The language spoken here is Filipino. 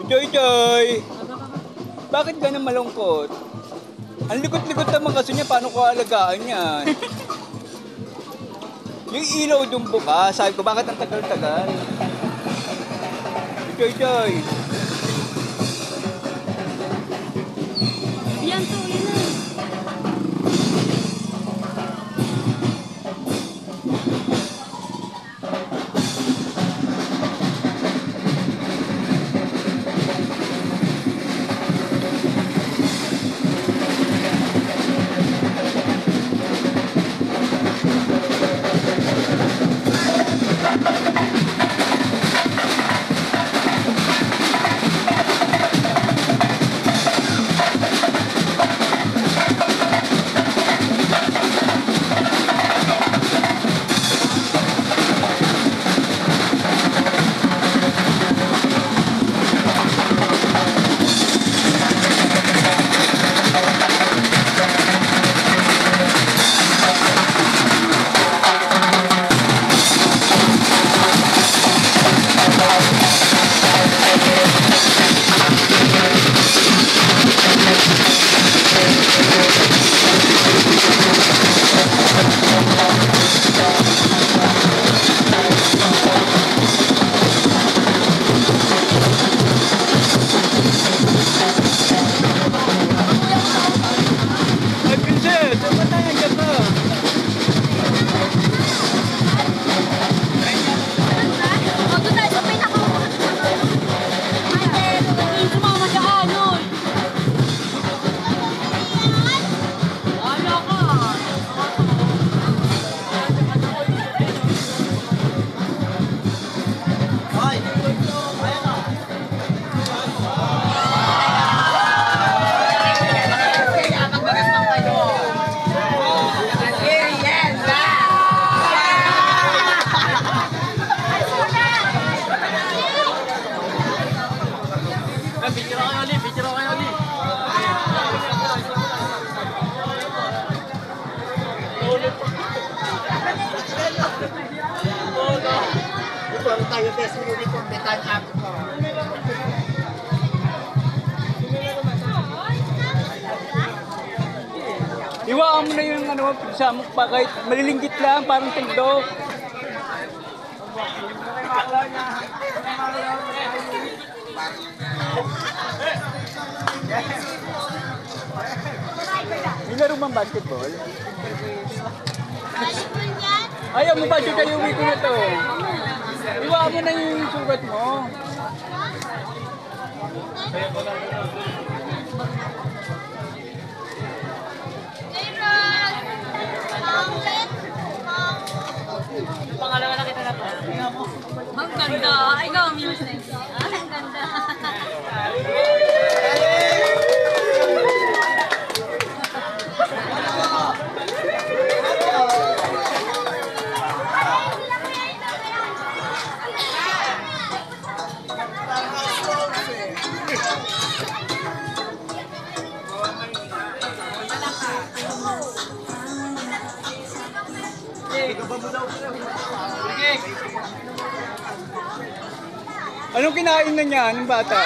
Joy Joy! Bakit ganun malungkot? Ang likot-likot naman kasi niya, paano ko alagaan yan? Yung ilaw dun buka, sabi ko, bakit ang tagal-tagal? Joy Joy! Yan to, yun na. Tayo best movie kung metal up ko. Iwaan mo na yung ano, pisamok pa kahit malilinggit lang, parang tugdok. May laro bang basketball? Ayaw mo ba dito yung week na to? Iwaan mo na yung sugat mo. Pangalawa na kita na to. Ang ganda. Ikaw ang music. Ang ganda. Anong kinain na niya ng bata?